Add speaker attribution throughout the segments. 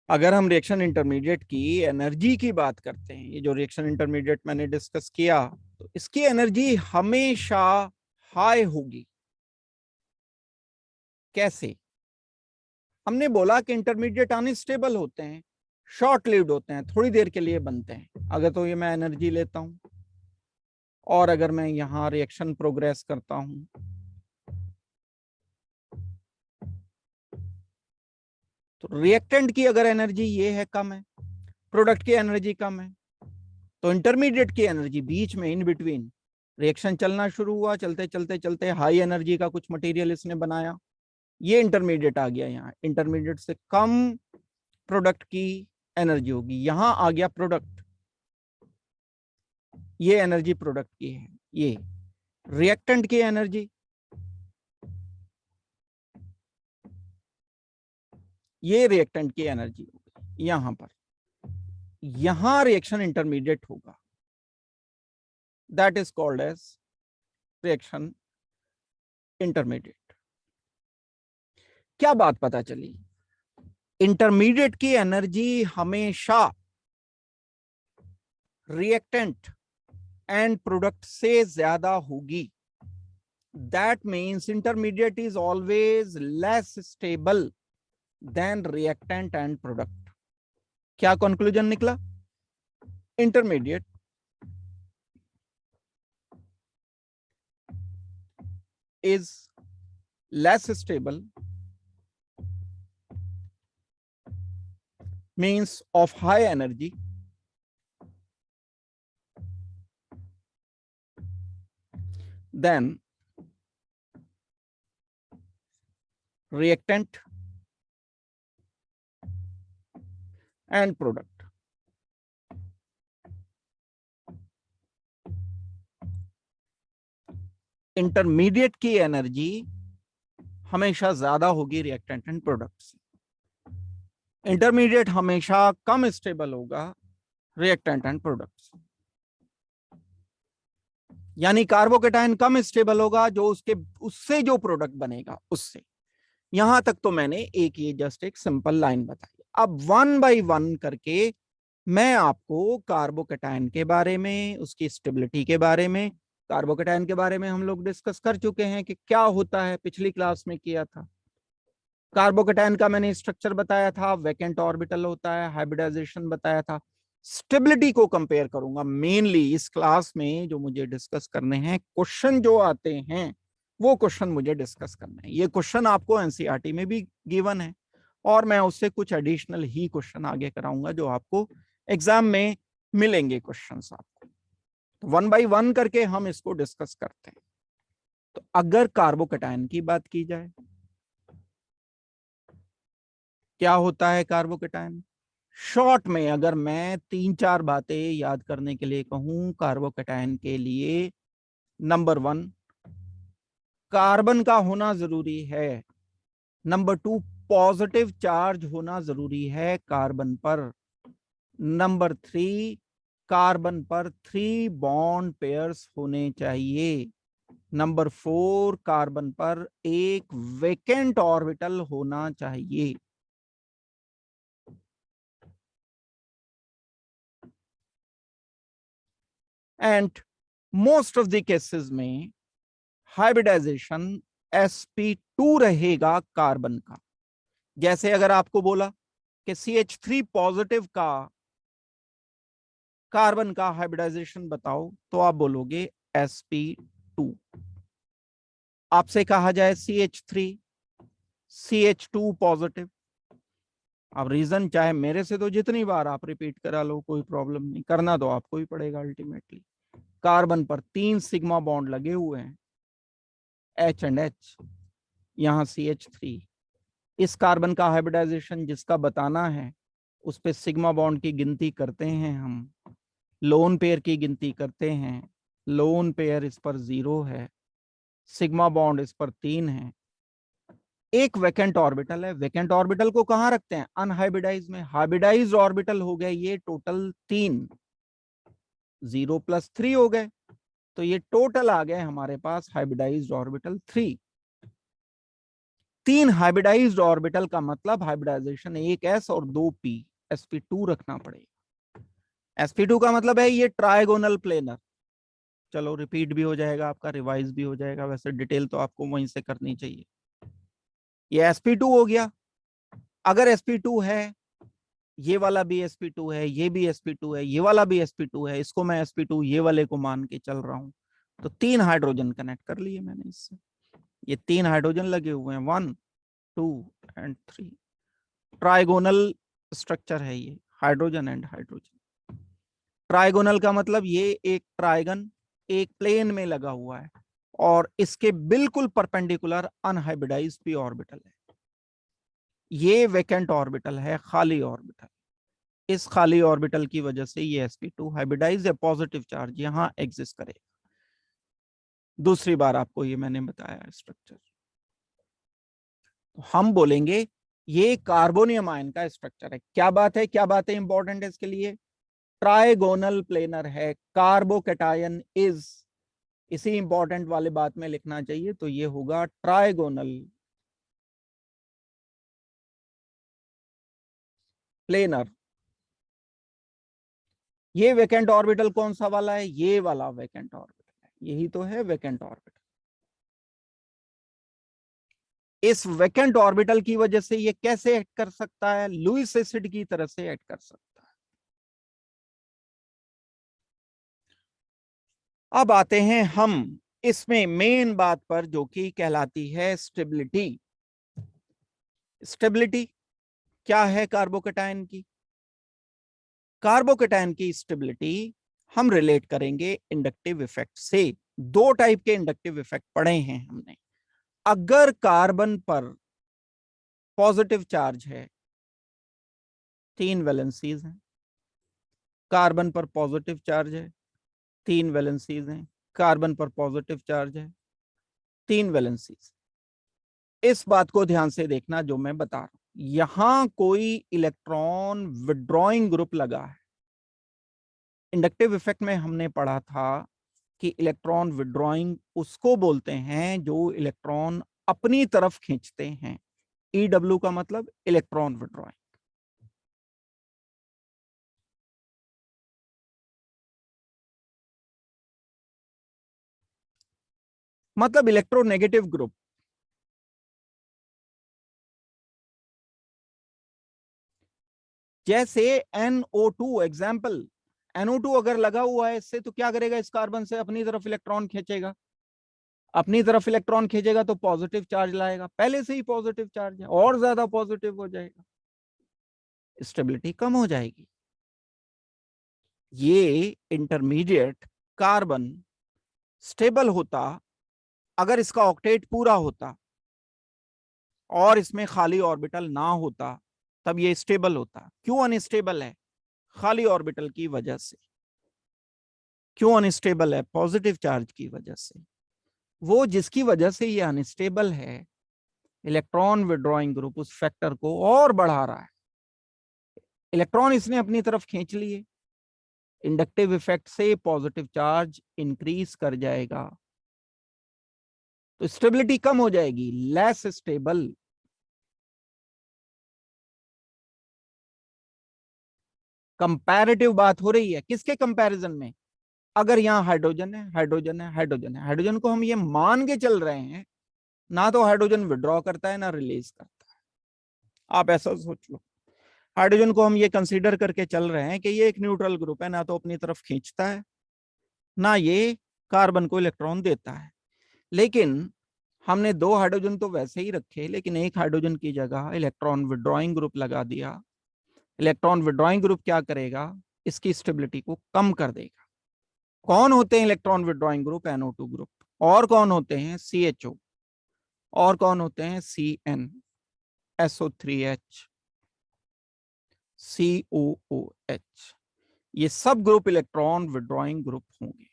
Speaker 1: अगर हम reaction intermediate की एनर्जी की बात करते हैं, ये जो रिएक्शन इंटरमीडिएट मैंने डिस्कस किया, तो इसकी एनर्जी हमेशा हाई होगी। कैसे? हमने बोला कि इंटरमीडिएट अनस्टेबल होते हैं, शॉर्ट लिव्ड होते हैं, थोड़ी देर के लिए बनते हैं। अगर तो ये मैं एनर्जी लेता हूं और अगर मैं यहां रिएक्शन प्रोग्रेस करता हूं, तो रिएक्टेंट की अगर एनर्जी ये है कम है, प्रोडक्ट की एनर्जी कम है, तो इंटरमीडिएट की एनर्जी बीच में इन बिटवीन रिएक्शन चलना शुरू हुआ, चलते चलते चलते हाई एनर्जी का कुछ मटेरियल इसने बनाया, ये इंटरमीडिएट आ गया। यहाँ इंटरमीडिएट से कम प्रोडक्ट की एनर्जी होगी, यहां आ गया प्रोडक्ट, ये एनर्जी प्रोडक्ट की है। ये रिएक्टेंट की एनर्जी, ये रिएक्टेंट की एनर्जी होगी यहां पर। यहां रिएक्शन इंटरमीडिएट होगा, that is called as reaction intermediate. क्या बात पता चली? इंटरमीडिएट की एनर्जी हमेशा रिएक्टेंट एंड प्रोडक्ट से ज्यादा होगी। That means intermediate is always less stable then reactant and product. क्या कंक्लूजन निकला? Intermediate is less stable, means of high energy, than reactant and product. Intermediate की एनर्जी हमेशा ज्यादा होगी रिएक्टेंट एंड प्रोडक्ट से, इंटरमीडिएट हमेशा कम स्टेबल होगा reactant and product से। यानी कार्बोकेटाइन कम स्टेबल होगा, जो उससे जो प्रोडक्ट बनेगा उससे। यहां तक तो मैंने ये जस्ट एक सिंपल लाइन बताई। अब वन बाय वन करके मैं आपको कार्बोकेटाइन के बारे में, उसकी स्टेबिलिटी के बारे में, कार्बोकेटाइन के बारे में हम लोग डिस्कस कर चुके हैं कि क्या होता है, पिछली क्लास में किया था। कार्बोकेटाइन का मैंने स्ट्रक्चर बताया था, वैकेंट ऑर्बिटल होता है, हाइब्रिडाइजेशन बताया था। स्टेबिलिटी को कंपेयर करूंगा मेनली इस क्लास में। जो मुझे डिस्कस करने हैं, क्वेश्चन जो आते हैं वो क्वेश्चन मुझे डिस्कस करने हैं। ये क्वेश्चन आपको एनसीईआरटी में भी गिवन है और मैं उससे कुछ एडिशनल ही क्वेश्चन आगे कराऊंगा जो आपको एग्जाम में मिलेंगे क्वेश्चंस आपको। तो वन बाय वन करके हम इसको डिस्कस करते हैं। तो अगर कार्बोकेटाइन की बात की जाए, क्या होता है कार्बोकेटाइन? शॉर्ट में अगर मैं 3-4 बातें याद करने के लिए कहूं कार्बोकेटाइन के लिए, नंबर 1 कार्बन का होना जरूरी है, नंबर 2 पॉजिटिव चार्ज होना जरूरी है कार्बन पर, नंबर 3 कार्बन पर 3 बॉन्ड पेयर्स होने चाहिए, नंबर 4 कार्बन पर एक वेकेंट ऑर्बिटल होना चाहिए। And most of the cases में हाइब्रिडाइजेशन sp2 रहेगा कार्बन का। जैसे अगर आपको बोला कि CH3 पॉजिटिव का कार्बन का हाइब्रिडाइजेशन बताओ, तो आप बोलोगे sp2। आपसे कहा जाए CH3 CH2 पॉजिटिव, अब रीजन चाहे मेरे से तो जितनी बार आप रिपीट करा लो कोई प्रॉब्लम नहीं, करना तो आपको ही पड़ेगा अल्टीमेटली। कार्बन पर 3 सिग्मा बॉन्ड लगे हुए हैं, H एंड H, यहां CH3। इस कार्बन का हाइब्रिडाइजेशन जिसका बताना है उस पे सिग्मा बॉन्ड की गिनती करते हैं हम, लोन पेयर की गिनती करते हैं। लोन पेयर इस पर 0 है, सिग्मा बॉन्ड इस पर 3 है, एक वैकेंट ऑर्बिटल है। वैकेंट ऑर्बिटल को कहां रखते हैं? अनहाइब्रिडाइज में। हाइब्रिडाइज ऑर्बिटल हो गए ये टोटल 3, 0 + 3 हो गए, तो ये टोटल आ गए हमारे पास हाइब्रिडाइज्ड ऑर्बिटल 3। तीन हाइब्रिडाइज्ड ऑर्बिटल का मतलब हाइब्रिडाइजेशन एक s और दो p, sp2 रखना पड़ेगा। sp2 का मतलब है ये ट्राइगोनल प्लेनर। चलो रिपीट भी हो जाएगा आपका, रिवाइज भी हो जाएगा, वैसे डिटेल तो आपको वहीं से करनी चाहिए। ये sp2 हो गया। अगर sp2 है, ये वाला भी sp2 है, ये भी sp2 है, ये वाला भी sp2 है, इसको मैं sp2 ये वाले को मान के चल रहा हूं, तो तीन हाइड्रोजन कनेक्ट कर लिए मैंने इससे। ये तीन हाइड्रोजन लगे हुए हैं, 1 2 एंड 3। ट्राइगोनल स्ट्रक्चर है ये, हाइड्रोजन एंड हाइड्रोजन। ट्राइगोनल का मतलब ये एक ट्राइगन एक प्लेन में लगा हुआ है और इसके बिल्कुल परपेंडिकुलर अनहाइब्रिडाइज्ड पी ऑर्बिटल है। ये वैकेंट ऑर्बिटल है, खाली ऑर्बिटल। इस खाली ऑर्बिटल की वजह से ये sp2 हाइब्रिडाइज है, पॉजिटिव चार्ज यहां एग्जिस्ट करेगा। दूसरी बार आपको ये मैंने बताया स्ट्रक्चर। तो हम बोलेंगे ये कार्बोनियम आयन का स्ट्रक्चर है। क्या बात है, क्या बात है इंपॉर्टेंट है इसके लिए? ट्राइगोनल प्लेनर है, कार्बोकैटायन इज, इसी इंपॉर्टेंट वाले बात में लिखना चाहिए। तो ये होगा ट्राइगोनल प्लेनर। ये वैकेंट ऑर्बिटल कौन सा वाला है? ये वाला वैकेंट ऑर्बिटल है, यही तो है वैकेंट ऑर्बिटल। इस वैकेंट ऑर्बिटल की वजह से ये कैसे एक्ट कर सकता है? लुईस एसिड की तरह से एक्ट कर सकता है। अब आते हैं हम इसमें मेन बात पर, जो कि कहलाती है स्टेबिलिटी। स्टेबिलिटी क्या है कार्बोकैटायन की? कार्बोकैटायन की स्टेबिलिटी हम रिलेट करेंगे इंडक्टिव इफेक्ट से। दो टाइप के इंडक्टिव इफेक्ट पढ़े हैं हमने। अगर कार्बन पर पॉजिटिव चार्ज है, तीन वैलेंसीज हैं। कार्बन पर पॉजिटिव चार्ज है, तीन वैलेंसीज हैं। कार्बन पर पॉजिटिव चार्ज है, तीन वैलेंसीज। इस बात को ध्यान से देखना जो मैं बता रहा हूं। यहां कोई इलेक्ट्रॉन विड्रॉइंग ग्रुप लगा है। इंडक्टिव इफेक्ट में हमने पढ़ा था कि इलेक्ट्रॉन विड्रॉइंग उसको बोलते हैं जो इलेक्ट्रॉन अपनी तरफ खींचते हैं। EW का मतलब इलेक्ट्रॉन विड्रॉइंग। मतलब इलेक्ट्रोनेगेटिव ग्रुप। जैसे NO2 एग्जाम्पल, NO2 अगर लगा हुआ है इससे, तो क्या करेगा? इस कार्बन से अपनी तरफ इलेक्ट्रॉन खींचेगा। अपनी तरफ इलेक्ट्रॉन खींचेगा तो पॉजिटिव चार्ज लाएगा, पहले से ही पॉजिटिव चार्ज है, और ज्यादा पॉजिटिव हो जाएगा, स्टेबिलिटी कम हो जाएगी। ये इंटरमीडिएट कार्बन स्टेबल होता अगर इसका ऑक्टेट पूरा होता और इसमें खाली ऑर्बिटल ना होता, तब ये स्टेबल होता। क्यों अनस्टेबल है? खाली ऑर्बिटल की वजह से। क्यों अनस्टेबल है? पॉजिटिव चार्ज की वजह से। वो जिसकी वजह से ये अनस्टेबल है, इलेक्ट्रॉन विड्रॉइंग ग्रुप उस फैक्टर को और बढ़ा रहा है। इलेक्ट्रॉन इसने अपनी तरफ खींच लिए, इंडक्टिव इफेक्ट से पॉजिटिव चार्ज इंक्रीज कर जाएगा, तो स्टेबिलिटी कम हो जाएगी, लेस स्टेबल। कंपैरेटिव बात हो रही है, किसके कंपैरिजन में? अगर यहाँ हाइड्रोजन है, हाइड्रोजन है, हाइड्रोजन है, हाइड्रोजन को हम ये मान के चल रहे हैं, ना तो हाइड्रोजन विड्रॉ करता है ना रिलीज करता है। आप ऐसा सोच लो, हाइड्रोजन को हम ये कंसीडर करके चल रहे हैं कि ये एक न्यूट्रल ग्रुप है, ना तो अपनी तरफ खींचता है ना ये कार्बन को इलेक्ट्रॉन देता है। लेकिन हमने दो हाइड्रोजन तो वैसे ही रखे, लेकिन एक हाइड्रोजन की जगह इलेक्ट्रॉन विड्रॉइंग ग्रुप लगा दिया। इलेक्ट्रॉन विड्रॉइंग ग्रुप क्या करेगा? इसकी स्टेबिलिटी को कम कर देगा। कौन होते हैं electron withdrawing group? NO2 group. और कौन होते हैं? CHO। और कौन होते हैं? CN, SO3H, COOH। ये सब ग्रुप इलेक्ट्रॉन विड्रॉइंग ग्रुप होंगे।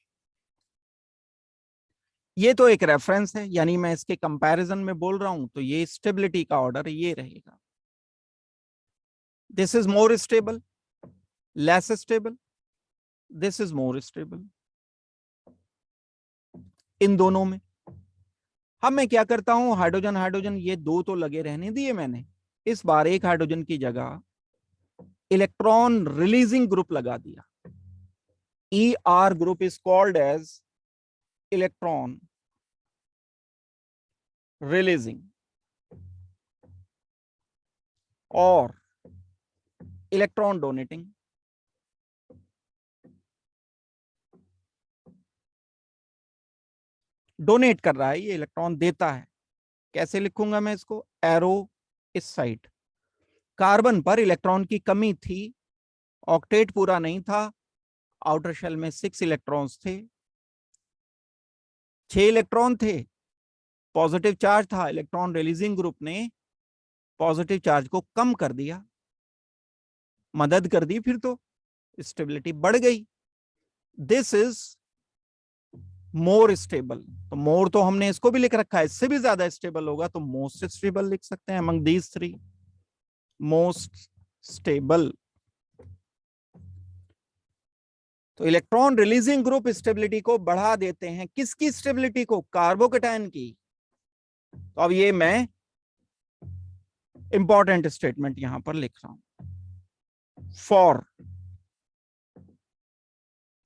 Speaker 1: ये तो एक रेफरेंस है, यानी मैं इसके कंपैरिजन में बोल रहा हूं, तो ये स्टेबिलिटी का ऑर्डर ये रहेगा। This is more stable, less stable, this is more stable. इन दोनों में अब मैं क्या करता हूं, हाइड्रोजन हाइड्रोजन ये दो तो लगे रहने दिए मैंने, इस बार एक हाइड्रोजन की जगह इलेक्ट्रॉन रिलीजिंग ग्रुप लगा दिया। ER group is called as electron releasing और इलेक्ट्रॉन डोनेटिंग। डोनेट कर रहा है, ये इलेक्ट्रॉन देता है। कैसे लिखूंगा मैं इसको, एरो इस साइड। कार्बन पर इलेक्ट्रॉन की कमी थी, ऑक्टेट पूरा नहीं था, आउटर शेल में 6 इलेक्ट्रॉन्स थे, 6 इलेक्ट्रॉन थे, पॉजिटिव चार्ज था। इलेक्ट्रॉन रिलीजिंग ग्रुप ने पॉजिटिव चार्ज को कम कर दिया, मदद कर दी, फिर तो स्टेबिलिटी बढ़ गई। This is more stable. तो मोर तो हमने इसको भी लिख रखा है, इससे भी ज्यादा स्टेबल होगा तो मोस्ट स्टेबल लिख सकते हैं। Among these three most stable. तो इलेक्ट्रॉन रिलीजिंग ग्रुप स्टेबिलिटी को बढ़ा देते हैं। किसकी स्टेबिलिटी को, कार्बोकेटायन की। तो अब ये मैं इंपॉर्टेंट स्टेटमेंट यहां पर लिख रहा हूं। For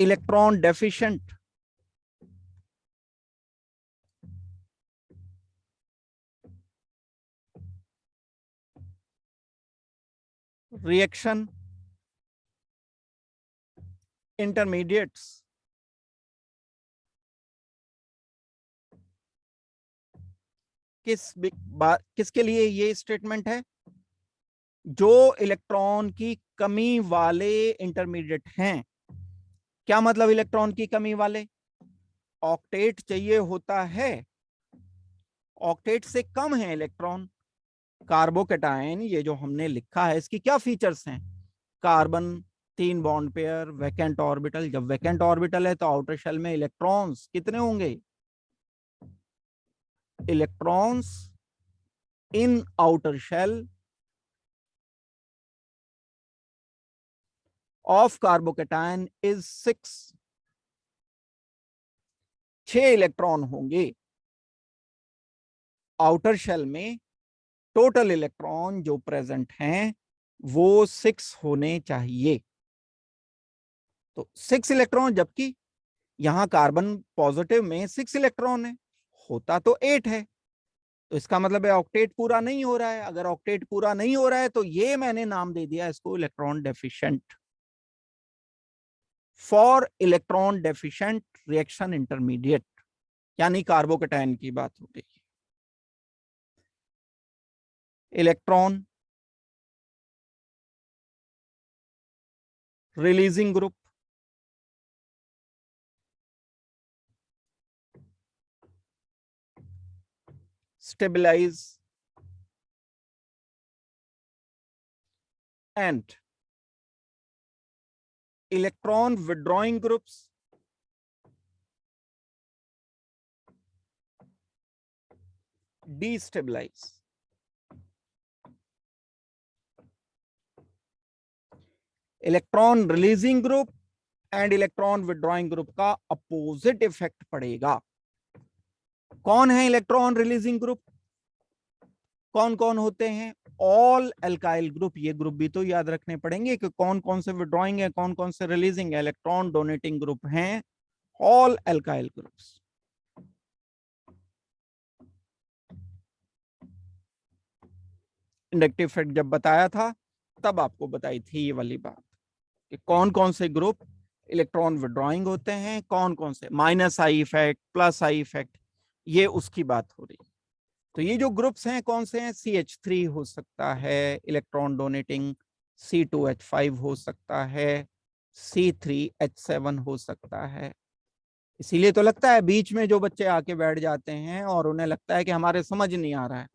Speaker 1: electron deficient reaction intermediates किसके लिए ये स्टेटमेंट है, जो इलेक्ट्रॉन की कमी वाले इंटरमीडिएट हैं। क्या मतलब इलेक्ट्रॉन की कमी वाले, ऑक्टेट चाहिए होता है, ऑक्टेट से कम है इलेक्ट्रॉन। कार्बोकेटायन ये जो हमने लिखा है इसकी क्या फीचर्स हैं, carbon 3 bond pair, vacant orbital. जब वैकेंट ऑर्बिटल है तो आउटर शेल में इलेक्ट्रॉन्स कितने होंगे, electrons in outer shell of carbocation is 6। 6 electron होंगे आउटर शेल में। टोटल इलेक्ट्रॉन जो प्रेजेंट हैं वो 6 होने चाहिए। तो 6 इलेक्ट्रॉन, जबकि यहां कार्बन पॉजिटिव में 6 इलेक्ट्रॉन है, होता तो 8 है। तो इसका मतलब है ऑक्टेट पूरा नहीं हो रहा है। अगर ऑक्टेट पूरा नहीं हो रहा है तो ये मैंने नाम दे दिया इसको electron deficient. For electron deficient reaction intermediate, यानी कार्बोकेटायन की बात हो गई। Electron releasing group, stabilize and electron withdrawing groups destabilize। Electron releasing group and electron withdrawing group का अपोजिट इफेक्ट पड़ेगा। कौन है इलेक्ट्रॉन रिलीजिंग ग्रुप, कौन कौन होते हैं, ऑल एल्काइल ग्रुप। ये ग्रुप भी तो याद रखने पड़ेंगे कि कौन कौन से विड्रॉइंग है, कौन कौन से रिलीजिंग है। इलेक्ट्रॉन डोनेटिंग ग्रुप हैं all alkyl groups. Inductive effect जब बताया था तब आपको बताई थी ये वाली बात कि कौन कौन से ग्रुप इलेक्ट्रॉन विड्रॉइंग होते हैं, कौन कौन से minus I effect, plus I effect, ये उसकी बात हो रही। तो ये जो ग्रुप्स हैं कौन से हैं, CH3 हो सकता है इलेक्ट्रॉन डोनेटिंग, C2H5 हो सकता है, C3H7 हो सकता है। इसीलिए तो लगता है बीच में जो बच्चे आके बैठ जाते हैं और उन्हें लगता है कि हमारे समझ नहीं आ रहा है,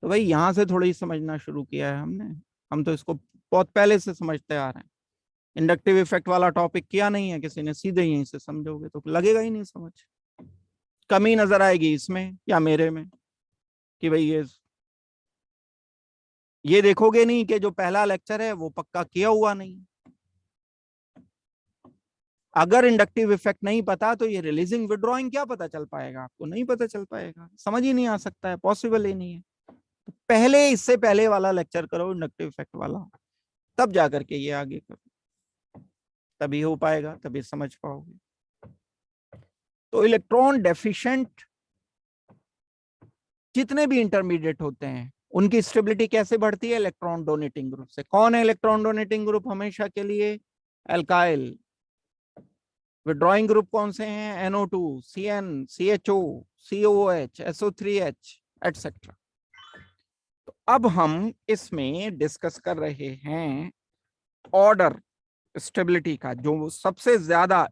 Speaker 1: तो भाई यहाँ से थोड़ी समझना शुरू किया है हमने। हम तो इसको बहुत पहले से समझते आ रहे हैं। इंडक्टिव इफेक्ट वाला टॉपिक किया नहीं है किसी ने, सीधे यहीं से समझोगे तो लगेगा ही नहीं समझ। कमी नजर आएगी इसमें या मेरे में कि भाई ये देखोगे नहीं कि जो पहला लेक्चर है वो पक्का किया हुआ नहीं। अगर इंडक्टिव इफेक्ट नहीं पता तो ये रिलीजिंग विड्रॉइंग क्या पता चल पाएगा आपको, नहीं पता चल पाएगा, समझ ही नहीं आ सकता है, पॉसिबल ही नहीं है। तो पहले इससे पहले वाला लेक्चर करो इंडक्टिव इफेक्ट वाला, तब जाकर के ये आगे करो, तभी हो पाएगा, तभी समझ पाओगे। तो इलेक्ट्रॉन डेफिशिएंट जितने भी इंटरमीडिएट होते हैं उनकी स्टेबिलिटी कैसे बढ़ती है, इलेक्ट्रॉन डोनेटिंग ग्रुप से। कौन है इलेक्ट्रॉन डोनेटिंग ग्रुप हमेशा के लिए, एल्काइल। विड्रॉइंग ग्रुप कौन से हैं, NO2, CN, CHO, COOH, SO3H etcetera. तो अब हम इसमें डिस्कस कर रहे हैं ऑर्डर स्टेबिलिटी का, जो सबसे ज्यादा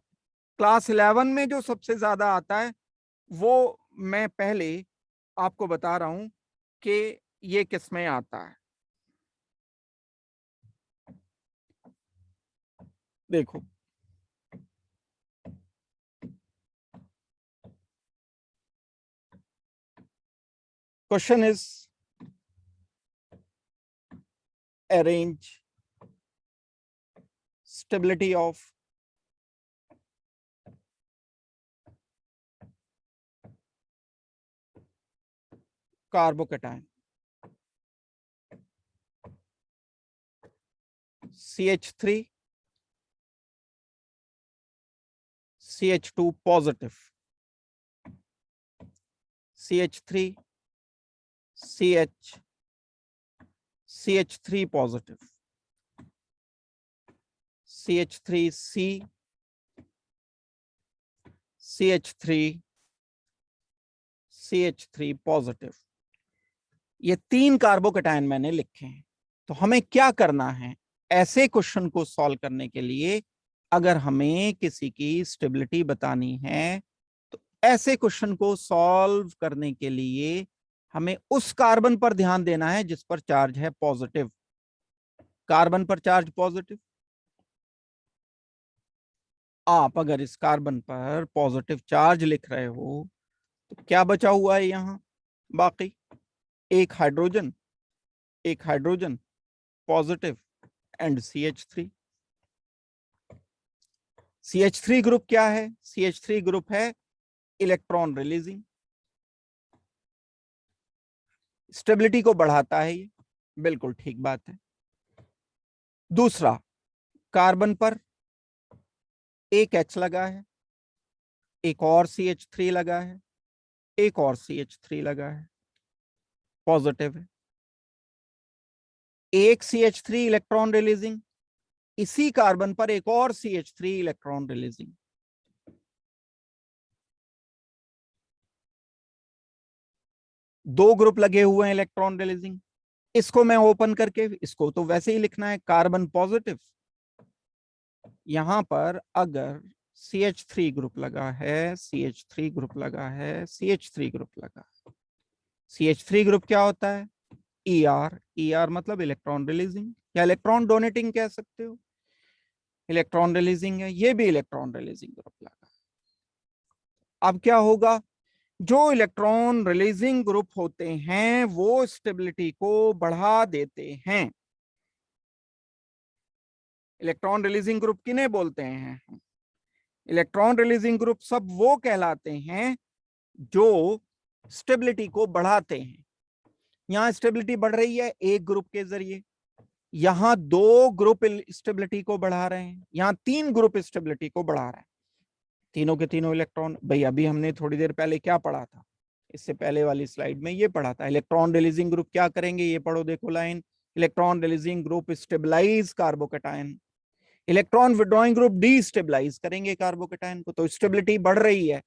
Speaker 1: क्लास 11 में जो सबसे ज्यादा आता है वो मैं पहले आपको बता रहा हूं कि ये किस में आता है। देखो, question is arrange stability of carbocation CH3 CH2 positive, CH3 CH CH3 positive, CH3C CH3 CH3 positive. ये 3 कार्बोकेटाइन मैंने लिखे हैं। तो हमें क्या करना है ऐसे क्वेश्चन को सॉल्व करने के लिए, अगर हमें किसी की स्टेबिलिटी बतानी है तो ऐसे क्वेश्चन को सॉल्व करने के लिए हमें उस कार्बन पर ध्यान देना है जिस पर चार्ज है पॉजिटिव। कार्बन पर चार्ज पॉजिटिव, आप अगर इस कार्बन पर पॉजिटिव चार्ज लिख रहे हो तो क्या बचा हुआ है यहां, बाकी एक हाइड्रोजन, एक hydrogen positive and CH3। CH3 group क्या है, CH3 ग्रुप है इलेक्ट्रॉन रिलीजिंग, स्टेबिलिटी को बढ़ाता है ये, बिल्कुल ठीक बात है। दूसरा, कार्बन पर एक H लगा है, एक और CH3 लगा है, एक और CH3 लगा है, पॉजिटिव है। एक CH3 इलेक्ट्रॉन रिलीजिंग, इसी कार्बन पर एक और CH3 इलेक्ट्रॉन रिलीजिंग। दो ग्रुप लगे हुए हैं इलेक्ट्रॉन रिलीजिंग। इसको मैं ओपन करके, इसको तो वैसे ही लिखना है कार्बन पॉजिटिव, यहां पर अगर CH3 ग्रुप लगा है, CH3 ग्रुप लगा है, CH3 ग्रुप लगा है। CH3 ग्रुप क्या होता है, ER मतलब इलेक्ट्रॉन रिलीजिंग या इलेक्ट्रॉन डोनेटिंग कह सकते हो, इलेक्ट्रॉन रिलीजिंग है, ये भी इलेक्ट्रॉन रिलीजिंग ग्रुप लगा। अब क्या होगा, जो इलेक्ट्रॉन रिलीजिंग ग्रुप होते हैं वो स्टेबिलिटी को बढ़ा देते हैं। इलेक्ट्रॉन रिलीजिंग ग्रुप किन्हें बोलते हैं, इलेक्ट्रॉन रिलीजिंग ग्रुप सब वो कहलाते हैं जो स्टेबिलिटी को बढ़ाते हैं। यहां स्टेबिलिटी बढ़ रही है एक ग्रुप के जरिए, यहां दो ग्रुप स्टेबिलिटी को बढ़ा रहे हैं, यहां तीन ग्रुप स्टेबिलिटी को बढ़ा रहे हैं। तीनों के तीनों इलेक्ट्रॉन, भाई अभी हमने थोड़ी देर पहले क्या पढ़ा था, इससे पहले वाली स्लाइड में ये पढ़ा था, इलेक्ट्रॉन रिलीजिंग ग्रुप क्या करेंगे, ये पढ़ो देखो line, electron releasing group stabilize carbocation, electron withdrawing group destabilize करेंगे कार्बोकेटाइन को। तो स्टेबिलिटी बढ़ रही है,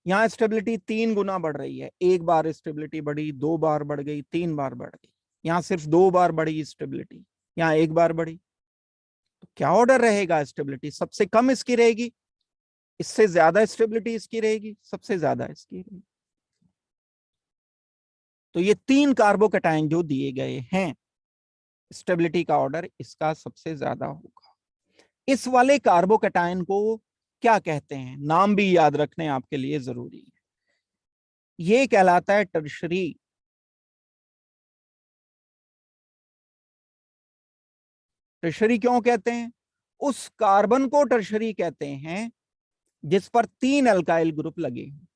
Speaker 1: यहाँ स्टेबिलिटी 3 गुना बढ़ रही है, एक बार स्टेबिलिटी बढ़ी, 2 बार बढ़ गई, 3 बार बढ़ गई, यहाँ सिर्फ 2 बार बढ़ी स्टेबिलिटी, यहाँ एक बार बढ़ी। तो क्या ऑर्डर रहेगा, स्टेबिलिटी सबसे कम इसकी रहेगी, इससे ज्यादा स्टेबिलिटी इसकी रहेगी, सबसे ज्यादा इसकी रहेगी। तो ये 3 कार्बोकेटाइन जो दिए गए हैं, स्टेबिलिटी का ऑर्डर इसका सबसे ज्यादा होगा। इस वाले कार्बोकेटाइन को क्या कहते हैं, नाम भी याद रखने आपके लिए जरूरी है, ये कहलाता है टर्शरी। टर्शरी क्यों कहते हैं, उस कार्बन को टर्शरी कहते हैं जिस पर 3 अल्काइल ग्रुप लगे हैं।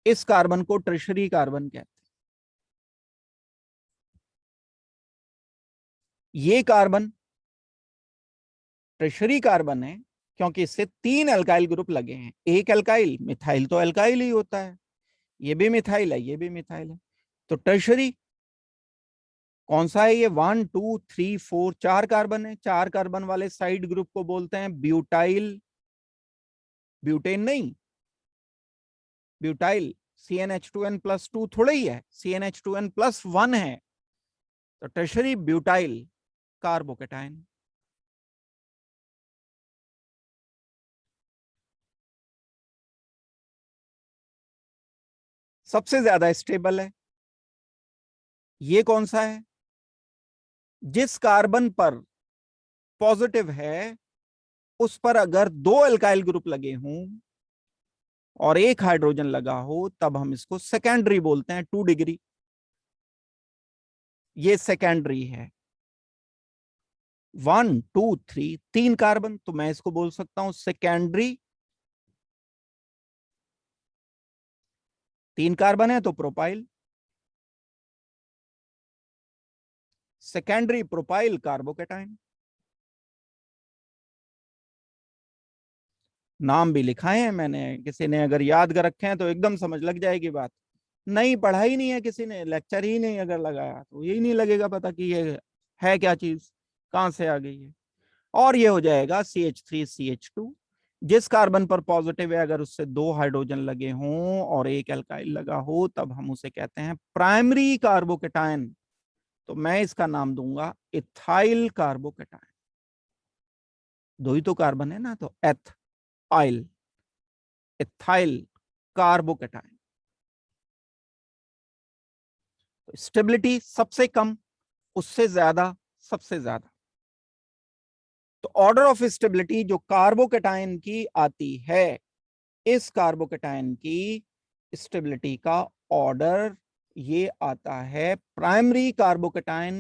Speaker 1: इस कार्बन को टर्शरी कार्बन कहते हैं। ये कार्बन टर्शरी कार्बन है क्योंकि इससे 3 अल्काइल ग्रुप लगे हैं। एक अल्काइल, मिथाइल तो अल्काइल ही होता है, ये भी मिथाइल है, ये भी मिथाइल है, तो टर्शरी कौन सा है? ये 1 2 3 4 4 कार्बन है। 4 कार्बन वाले साइड ग्रुप को बोलते हैं ब्यूटाइल, ब्यूटेन नहीं, ब्यूटाइल। CnH2n+2 थोड़ा ही है, CnH2n+1 है, तो टर्शरी ब्यूटाइल कार्बोकेटाइन। सबसे ज्यादा स्टेबल है। ये कौन सा है? जिस कार्बन पर पॉजिटिव है उस पर अगर 2 अल्काइल ग्रुप लगे हों और एक हाइड्रोजन लगा हो तब हम इसको सेकेंडरी बोलते हैं, 2 डिग्री। ये सेकेंडरी है। 1 2 3 3 कार्बन, तो मैं इसको बोल सकता हूं सेकेंडरी। 3 कार्बन है तो प्रोपाइल, सेकेंडरी प्रोपाइल कार्बोकेटाइन। नाम भी लिखा है मैंने, किसी ने अगर याद कर रखे हैं तो एकदम समझ लग जाएगी बात। नहीं पढ़ा ही नहीं है किसी ने, लेक्चर ही नहीं अगर लगाया तो यही नहीं लगेगा पता कि ये है क्या चीज, कहां से आ गई है। और ये हो जाएगा CH3CH2। जिस कार्बन पर पॉजिटिव है अगर उससे 2 हाइड्रोजन लगे हों और एक एल्काइल लगा हो तब हम उसे कहते हैं प्राइमरी कार्बोकेटाइन। तो मैं इसका नाम दूंगा इथाइल कार्बोकेटाइन। 2 ही तो कार्बन है ना, तो एथ आइल, इथाइल कार्बोकेटाइन। तो स्टेबिलिटी सबसे कम, उससे ज्यादा, सबसे ज्यादा। तो ऑर्डर ऑफ स्टेबिलिटी जो कार्बोकेटाइन की आती है, इस कार्बोकेटाइन की स्टेबिलिटी का ऑर्डर ये आता है प्राइमरी कार्बोकेटाइन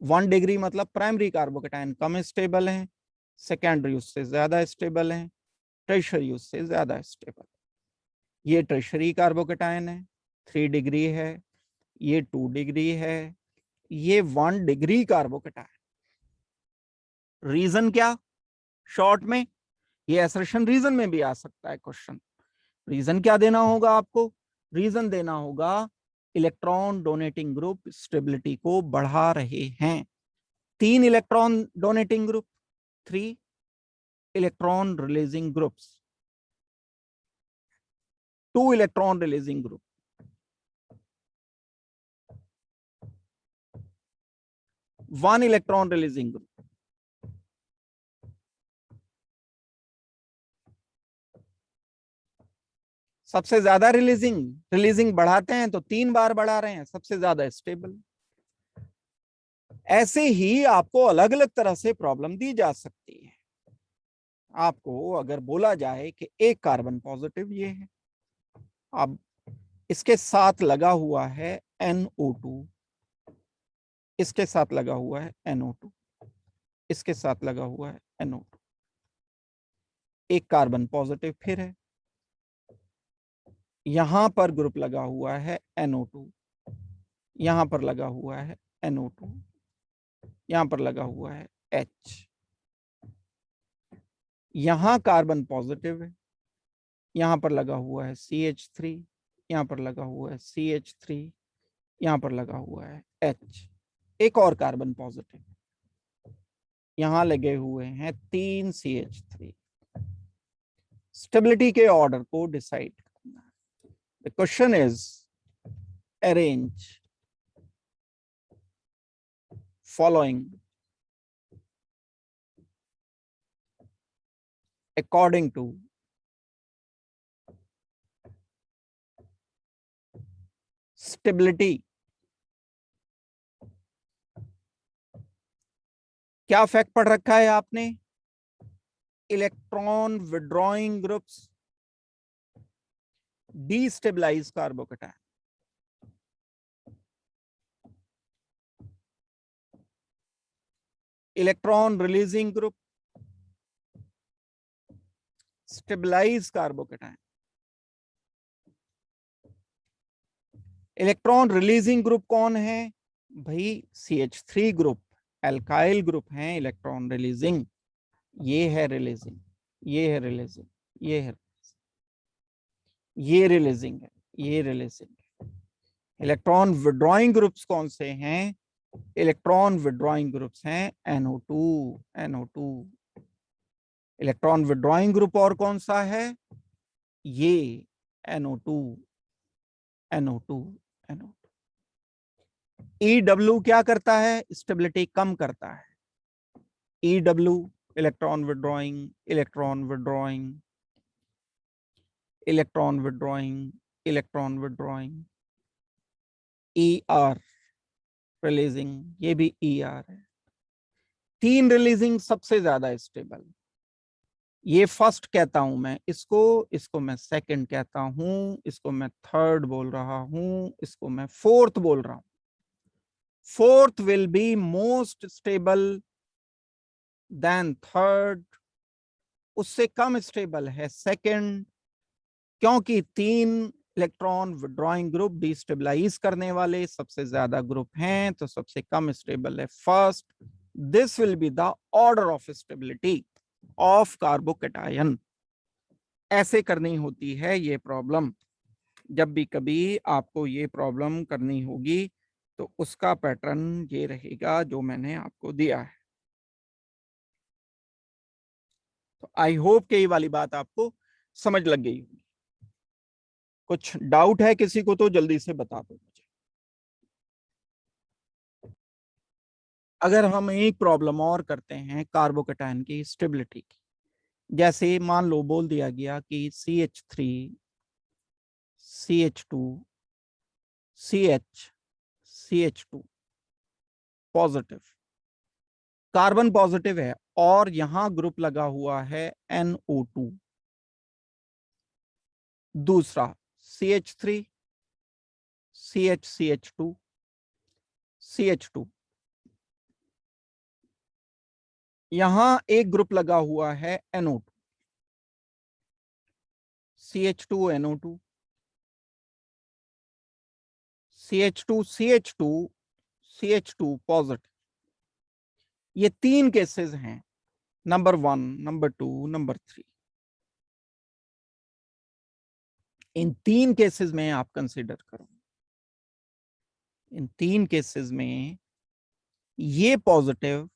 Speaker 1: 1 डिग्री, मतलब प्राइमरी कार्बोकेटाइन कम स्टेबल है, सेकेंडरी उससे ज्यादा स्टेबल है, टर्शरी उससे ज्यादा स्टेबल। ये टर्शरी कार्बोकेटाइन है, 3 डिग्री है, ये 2 डिग्री है, ये 1 डिग्री कार्बोकेटाइन। रीजन क्या? शॉर्ट में ये असर्शन रीजन में भी आ सकता है क्वेश्चन। रीजन क्या देना होगा आपको? रीजन देना होगा इलेक्ट्रॉन डोनेटिंग ग्रुप स्टेबिलिटी को बढ़ा रहे हैं। 3 electron donating group, 3 electron releasing groups, 2 electron releasing group, 1 electron releasing group. सबसे ज्यादा रिलीजिंग, रिलीजिंग बढ़ाते हैं तो 3 बार बढ़ा रहे हैं, सबसे ज्यादा स्टेबल। ऐसे ही आपको अलग अलग तरह से प्रॉब्लम दी जा सकती है। आपको अगर बोला जाए कि एक कार्बन पॉजिटिव ये है, अब इसके साथ लगा हुआ है NO2, इसके साथ लगा हुआ है NO2, इसके साथ लगा हुआ है NO2, एक कार्बन पॉजिटिव फिर है, यहां पर ग्रुप लगा हुआ है NO2, यहां पर लगा हुआ है NO2, यहां पर लगा हुआ है H, यहां कार्बन पॉजिटिव है, यहां पर लगा हुआ है CH3, यहां पर लगा हुआ है CH3, यहां पर लगा हुआ है H, एक और कार्बन पॉजिटिव, यहां लगे हुए हैं 3 CH3। स्टेबिलिटी के ऑर्डर को डिसाइड करना है। The question is arrange following according to stability। क्या फैक्ट पढ़ रखा है आपने? Electron withdrawing groups destabilize carbocation, electron releasing group stabilize carbocation. Electron releasing group कौन है भाई? CH3 ग्रुप, एल्काइल ग्रुप हैं इलेक्ट्रॉन रिलीजिंग। ये है रिलीजिंग, ये है रिलीजिंग, ये है, ये रिलीजिंग है, ये रिलीजिंग है। इलेक्ट्रॉन विड्रॉइंग ग्रुप्स कौन से हैं? इलेक्ट्रॉन विड्रॉइंग ग्रुप्स हैं NO2, NO2। Electron withdrawing group और कौन सा है? ये NO2, NO2, NO2। EW क्या करता है? स्टेबिलिटी कम करता है। EW electron withdrawing, electron withdrawing, electron withdrawing, electron withdrawing. ER releasing, ये भी ER है। 3 रिलीजिंग सबसे ज्यादा स्टेबल। ये फर्स्ट कहता हूं मैं इसको, इसको मैं सेकंड कहता हूं, इसको मैं थर्ड बोल रहा हूं, इसको मैं फोर्थ बोल रहा हूं। Fourth will be most stable then third, उससे कम स्टेबल है सेकंड, क्योंकि 3 इलेक्ट्रॉन विड्रॉइंग ग्रुप डिस्टेबलाइज करने वाले सबसे ज्यादा ग्रुप हैं, तो सबसे कम स्टेबल है first. This will be the order of stability of carbocation. ऐसे करनी होती है ये प्रॉब्लम। जब भी कभी आपको ये प्रॉब्लम करनी होगी तो उसका पैटर्न ये रहेगा जो मैंने आपको दिया है। तो आई होप कि ये वाली बात आपको समझ लग गई होगी। कुछ डाउट है किसी को तो जल्दी से बता दो मुझे। अगर हम एक प्रॉब्लम और करते हैं कार्बोकेटायन की स्टेबिलिटी की, जैसे मान लो बोल दिया गया कि CH3, CH2, CH, CH2 positive, carbon positive है और यहां ग्रुप लगा हुआ है NO2। दूसरा CH3, CH2, CH2, यहां एक ग्रुप लगा हुआ है NO2, CH2, NO2, CH2, CH2, CH2 positive. ये 3 केसेस हैं, नंबर 1, नंबर 2, नंबर 3। इन 3 केसेस में आप कंसीडर करो, इन 3 केसेस में ये पॉजिटिव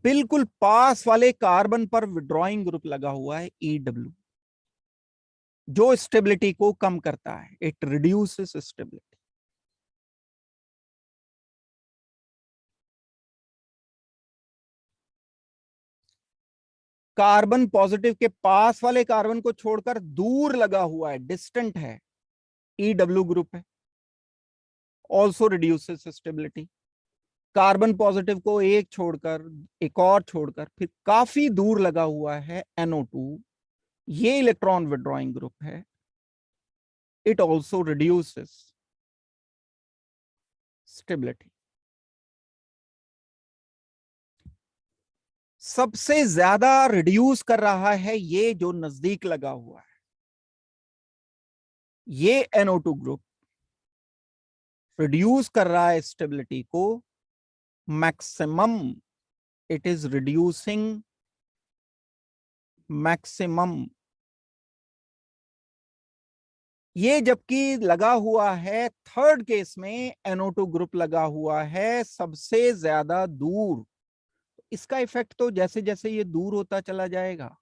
Speaker 1: बिल्कुल पास वाले कार्बन पर विड्रॉइंग ग्रुप लगा हुआ है EW, जो स्टेबिलिटी को कम करता है, it reduces stability. Carbon positive के पास वाले कार्बन को छोड़कर दूर लगा हुआ है, डिस्टेंट है, EW ग्रुप है, also reduces stability. Carbon positive को एक छोड़कर, एक और छोड़कर फिर काफी दूर लगा हुआ है NO2, ये इलेक्ट्रॉन विड्रॉइंग ग्रुप है, इट ऑल्सो रिड्यूसेस स्टेबिलिटी। सबसे ज्यादा रिड्यूस कर रहा है ये जो नजदीक लगा हुआ है, ये NO2 ग्रुप रिड्यूस कर रहा है स्टेबिलिटी को maximum, it is reducing maximum. ये जबकि लगा हुआ है थर्ड केस में, NO2 ग्रुप लगा हुआ है सबसे ज्यादा दूर। इसका इफेक्ट तो जैसे जैसे ये दूर होता चला जाएगा,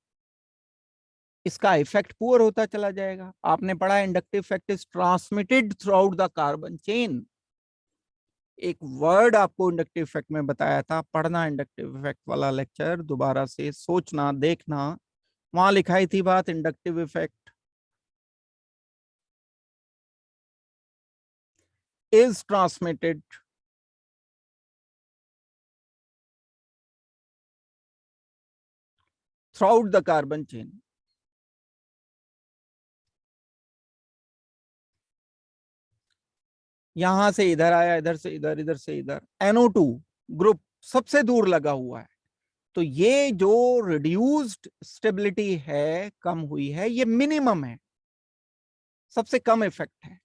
Speaker 1: इसका इफेक्ट पुअर होता चला जाएगा। आपने पढ़ा inductive effect is transmitted through out the carbon chain. एक वर्ड आपको इंडक्टिव इफेक्ट में बताया था, पढ़ना इंडक्टिव इफेक्ट वाला लेक्चर, दोबारा से सोचना देखना, वहां लिखाई थी बात inductive effect is transmitted throughout the carbon chain। यहां से इधर आया, इधर से इधर, इधर से इधर, NO2 ग्रुप सबसे दूर लगा हुआ है, तो ये जो रिड्यूस्ड स्टेबिलिटी है, कम हुई है, ये मिनिमम है, सबसे कम इफेक्ट है।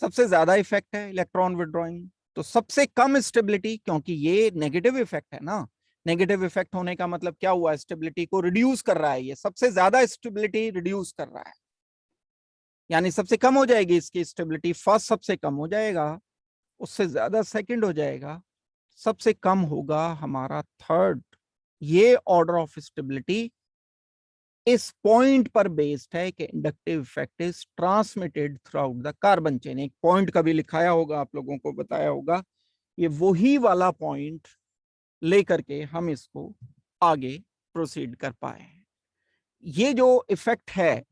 Speaker 1: सबसे ज्यादा इफेक्ट है इलेक्ट्रॉन विड्रॉइंग। तो सबसे कम स्टेबिलिटी, क्योंकि ये नेगेटिव इफेक्ट है ना, नेगेटिव इफेक्ट होने का मतलब क्या हुआ, स्टेबिलिटी को रिड्यूस कर रहा है, ये सबसे ज्यादा स्टेबिलिटी रिड्यूस कर रहा है, यानी सबसे कम हो जाएगी इसकी स्टेबिलिटी। फर्स्ट सबसे कम हो जाएगा, उससे ज्यादा सेकंड हो जाएगा, सबसे कम होगा हमारा थर्ड। ये ऑर्डर ऑफ स्टेबिलिटी इस पॉइंट पर बेस्ड है कि inductive effect is transmitted through out the carbon chain. एक पॉइंट का भी लिखाया होगा, आप लोगों को बताया होगा, ये वही वाला पॉइंट लेकर के हम इसको आगे प्रोसीड कर पाए। ये जो इफेक्ट है,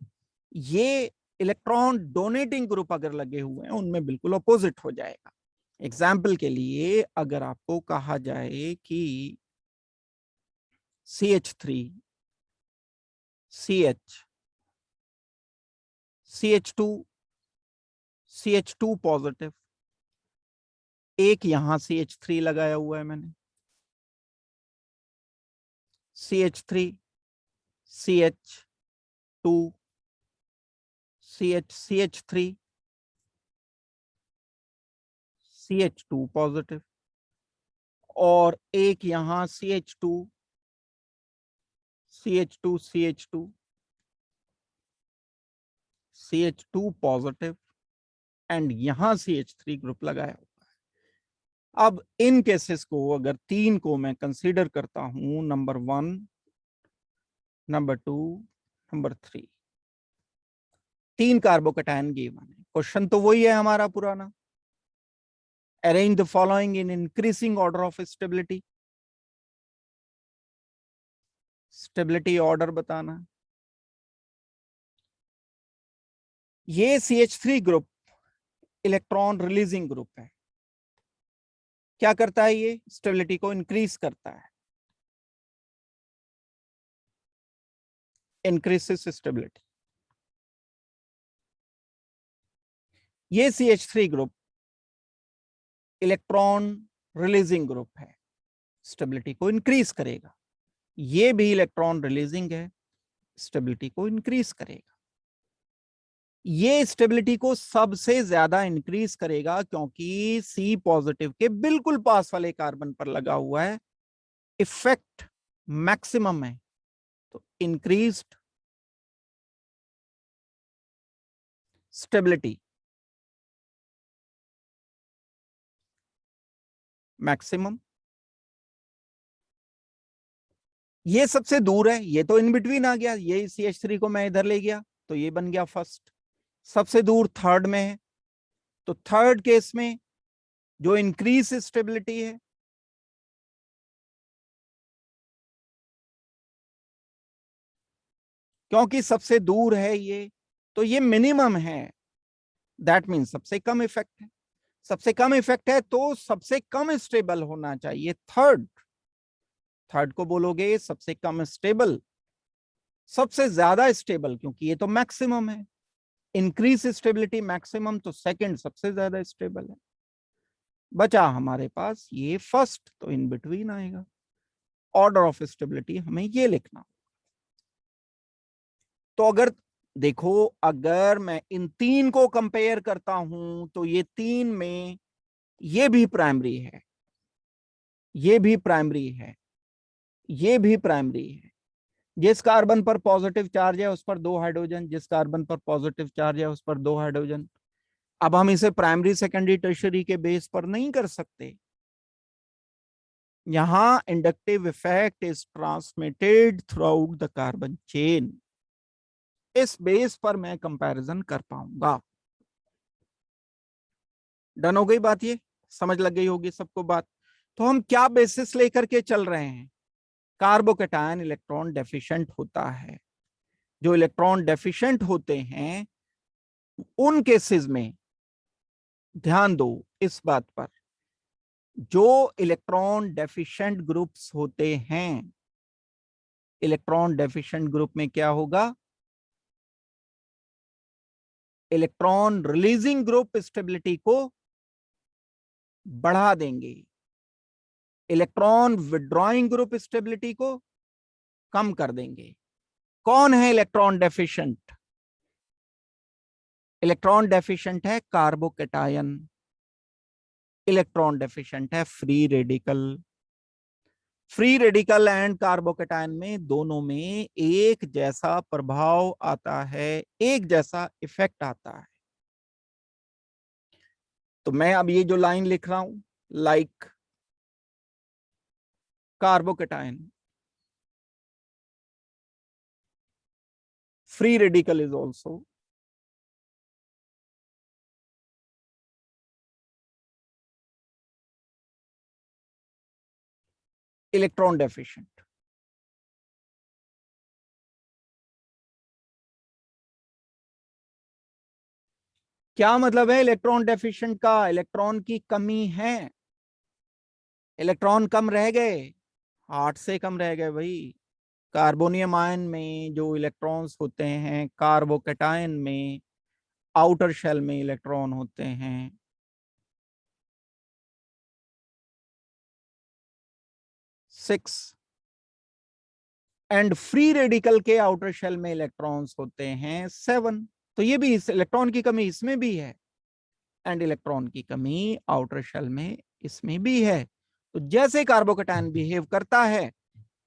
Speaker 1: ये इलेक्ट्रॉन डोनेटिंग ग्रुप अगर लगे हुए हैं उनमें बिल्कुल अपोजिट हो जाएगा। एग्जाम्पल के लिए अगर आपको कहा जाए कि CH3 CH CH2 CH2 positive, एक यहां CH3 लगाया हुआ है मैंने, CH3 CH2 CH3 CH2 positive, और एक यहां CH2 CH2 CH2 CH2 positive, and यहां CH3 ग्रुप लगाया हुआ है। अब इन केसेस को, अगर तीन को मैं कंसीडर करता हूं, नंबर 1, नंबर 2, नंबर 3, तीन कार्बोकैटायन गिवन है। क्वेश्चन तो वही है हमारा पुराना, arrange the following in increasing order of stability. Stability order बताना। ये CH3 group electron releasing group है। क्या करता है, ये स्टेबिलिटी को इंक्रीज करता है, इंक्रीजेस स्टेबिलिटी। ये CH3 group electron releasing group है, स्टेबिलिटी को इंक्रीज करेगा। ये भी इलेक्ट्रॉन रिलीजिंग है, स्टेबिलिटी को इंक्रीज करेगा। ये स्टेबिलिटी को सबसे ज्यादा इंक्रीज करेगा क्योंकि C पॉजिटिव के बिल्कुल पास वाले कार्बन पर लगा हुआ है, इफेक्ट मैक्सिमम है, तो इंक्रीज्ड स्टेबिलिटी मैक्सिमम। ये सबसे दूर है, ये तो इन बिटवीन आ गया, ये CH3 को मैं इधर ले गया तो ये बन गया फर्स्ट। सबसे दूर थर्ड में है, तो थर्ड केस में जो इंक्रीज स्टेबिलिटी है, क्योंकि सबसे दूर है ये, तो ये मिनिमम है, दैट मीन सबसे कम इफेक्ट है। सबसे कम इफेक्ट है तो सबसे कम स्टेबल होना चाहिए थर्ड। थर्ड को बोलोगे सबसे कम स्टेबल, सबसे ज्यादा स्टेबल, क्योंकि ये तो मैक्सिमम है, इंक्रीज स्टेबिलिटी मैक्सिमम, तो सेकंड सबसे ज्यादा स्टेबल है। बचा हमारे पास ये फर्स्ट, तो इन बिटवीन आएगा। ऑर्डर ऑफ स्टेबिलिटी हमें ये लिखना। तो अगर देखो, अगर मैं इन तीन को कंपेयर करता हूं तो ये तीन में ये भी प्राइमरी है, ये भी प्राइमरी है, ये भी प्राइमरी है। जिस कार्बन पर पॉजिटिव चार्ज है उस पर दो हाइड्रोजन, जिस कार्बन पर पॉजिटिव चार्ज है उस पर दो हाइड्रोजन। अब हम इसे प्राइमरी सेकेंडरी टर्शियरी के बेस पर नहीं कर सकते। यहां inductive effect is transmitted through out the carbon chain, इस बेस पर मैं कंपैरिजन कर पाऊंगा। डन हो गई बात, ये समझ लग गई होगी सबको बात। तो हम क्या बेसिस लेकर के चल रहे हैं, कार्बोकैटायन इलेक्ट्रॉन डेफिशिएंट होता है। जो इलेक्ट्रॉन डेफिशिएंट होते हैं उन केसेस में ध्यान दो इस बात पर, जो इलेक्ट्रॉन डेफिशिएंट ग्रुप्स होते हैं, इलेक्ट्रॉन डेफिशिएंट ग्रुप में क्या होगा, इलेक्ट्रॉन रिलीजिंग ग्रुप स्टेबिलिटी को बढ़ा देंगे, इलेक्ट्रॉन विड्रॉइंग ग्रुप स्टेबिलिटी को कम कर देंगे। कौन है इलेक्ट्रॉन डेफिशिएंट? इलेक्ट्रॉन डेफिशिएंट है कार्बोकैटायन, इलेक्ट्रॉन डेफिशिएंट है free radical. Free radical and carbocation में दोनों में एक जैसा प्रभाव आता है, एक जैसा इफेक्ट आता है। तो मैं अब ये जो लाइन लिख रहा हूं, like carbocation free radical is also electron deficient। क्या मतलब है इलेक्ट्रॉन डेफिशिएंट का? इलेक्ट्रॉन की कमी है, इलेक्ट्रॉन कम रह गए, 8 से कम रह गए भाई। कार्बोनियम आयन में जो इलेक्ट्रॉन्स होते हैं, कार्बोकैटायन में आउटर शेल में इलेक्ट्रॉन होते हैं 6, एंड फ्री रेडिकल के आउटर शेल में इलेक्ट्रॉन्स होते हैं 7। तो ये भी, इस इलेक्ट्रॉन की कमी इसमें भी है, एंड इलेक्ट्रॉन की कमी आउटर शेल में इसमें भी है। तो जैसे कार्बोकैटायन बिहेव करता है,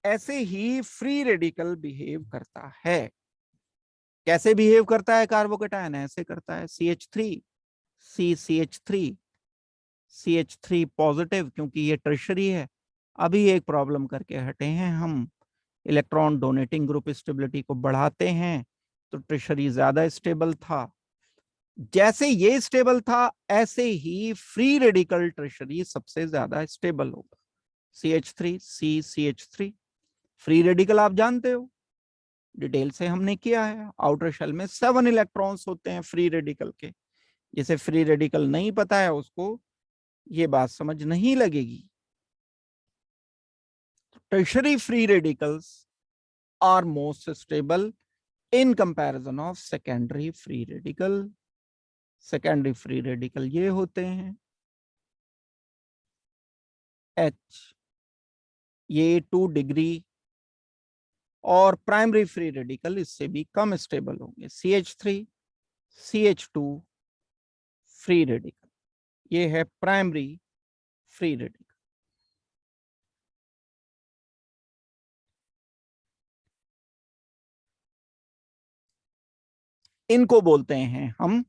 Speaker 1: ऐसे ही फ्री रेडिकल बिहेव करता है। कैसे बिहेव करता है कार्बोकैटायन? ऐसे करता है, CH3 CCH3 CH3 पॉजिटिव, क्योंकि ये टर्शरी है। अभी एक प्रॉब्लम करके हटे हैं हम, इलेक्ट्रॉन डोनेटिंग ग्रुप स्टेबिलिटी को बढ़ाते हैं तो टर्शरी ज्यादा स्टेबल था। जैसे ये स्टेबल था, ऐसे ही फ्री रेडिकल टर्शरी सबसे ज्यादा स्टेबल होगा। CH3 CCH3 फ्री रेडिकल आप जानते हो, डिटेल से हमने किया है। आउटर शेल में 7 इलेक्ट्रॉन्स होते हैं फ्री रेडिकल के। जिसे फ्री रेडिकल नहीं पता है उसको ये बात समझ नहीं लगेगी। Tertiary free radicals are most stable in comparison of secondary free radical. Secondary free radical ये होते हैं H, ये 2 डिग्री, और प्राइमरी फ्री रेडिकल इससे भी कम स्टेबल होंगे, CH3 CH2 फ्री रेडिकल। ये है प्राइमरी फ्री रेडिकल। इनको बोलते हैं हम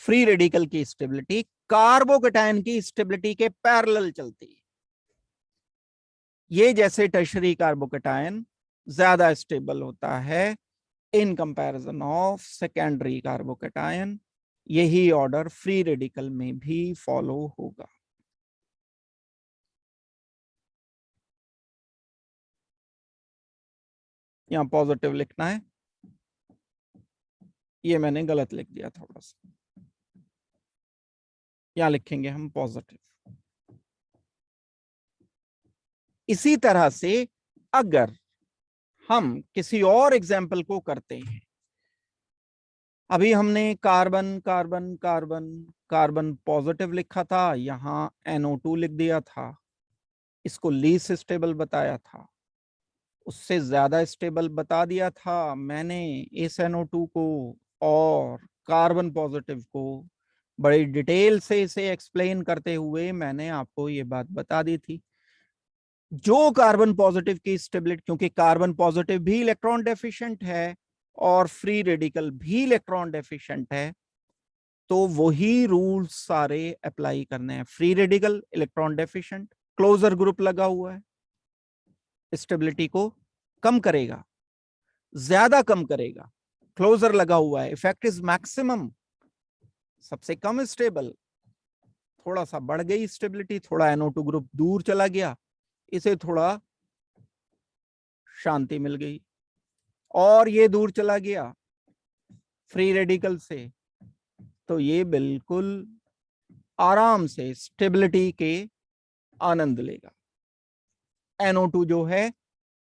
Speaker 1: फ्री रेडिकल की स्टेबिलिटी कार्बोकैटायन की स्टेबिलिटी के पैरेलल चलती है। ये जैसे टर्शरी कार्बोकैटायन ज्यादा स्टेबल होता है इन कंपैरिजन ऑफ सेकेंडरी कार्बोकैटायन, यही ऑर्डर फ्री रेडिकल में भी फॉलो होगा। यहां पॉजिटिव लिखना है, ये मैंने गलत लिख दिया थोड़ा सा, यहां लिखेंगे हम पॉजिटिव। इसी तरह से अगर हम किसी और एग्जाम्पल को करते हैं, अभी हमने carbon carbon carbon carbon positive लिखा था, यहां NO2 लिख दिया था, इसको लीस्ट स्टेबल बताया था, उससे ज्यादा स्टेबल बता दिया था मैंने इस NO2 को, और कार्बन पॉजिटिव को बड़ी डिटेल से इसे एक्सप्लेन करते हुए मैंने आपको ये बात बता दी थी। जो कार्बन पॉजिटिव की स्टेबिलिटी, क्योंकि कार्बन पॉजिटिव भी इलेक्ट्रॉन डेफिशिएंट है और फ्री रेडिकल भी इलेक्ट्रॉन डेफिशिएंट है, तो वही रूल्स सारे अप्लाई करने हैं। Free radical electron deficient, closer group लगा हुआ है, स्टेबिलिटी को कम करेगा, ज्यादा कम करेगा। क्लोजर लगा हुआ है, इफेक्ट इज मैक्सिमम, सबसे कम स्टेबल, थोड़ा सा बढ़ गई स्टेबिलिटी, थोड़ा NO2 ग्रुप दूर चला गया, इसे थोड़ा शांति मिल गई, और ये दूर चला गया फ्री रेडिकल से, तो ये बिल्कुल आराम से स्टेबिलिटी के आनंद लेगा। NO2 जो है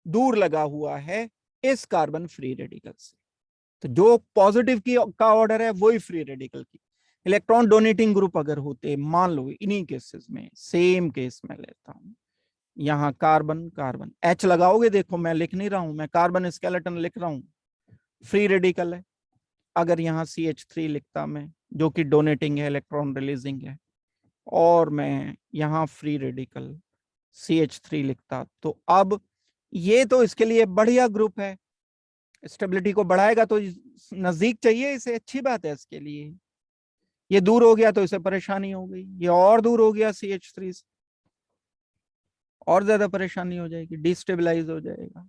Speaker 1: दूर लगा हुआ है इस कार्बन फ्री रेडिकल से, तो जो पॉजिटिव की का ऑर्डर है वही फ्री रेडिकल की। इलेक्ट्रॉन डोनेटिंग ग्रुप अगर होते, मान लो इन्हीं केसेस में, सेम केस में लेता हूं, यहाँ कार्बन कार्बन H लगाओगे, देखो मैं लिख नहीं रहा हूं, मैं कार्बन स्केलेटन लिख रहा हूं, फ्री रेडिकल है। अगर यहाँ CH3 लिखता मैं, जो कि डोनेटिंग है, इलेक्ट्रॉन रिलीजिंग है, और मैं यहाँ फ्री रेडिकल CH3 लिखता, तो अब ये तो इसके लिए बढ़िया ग्रुप है, स्टेबिलिटी को बढ़ाएगा, तो नजदीक चाहिए इसे, अच्छी बात है इसके लिए। ये दूर हो गया तो इसे परेशानी हो गई, ये और दूर हो गया CH3 से, और ज्यादा परेशानी हो जाएगी, डिस्टेबलाइज हो जाएगा,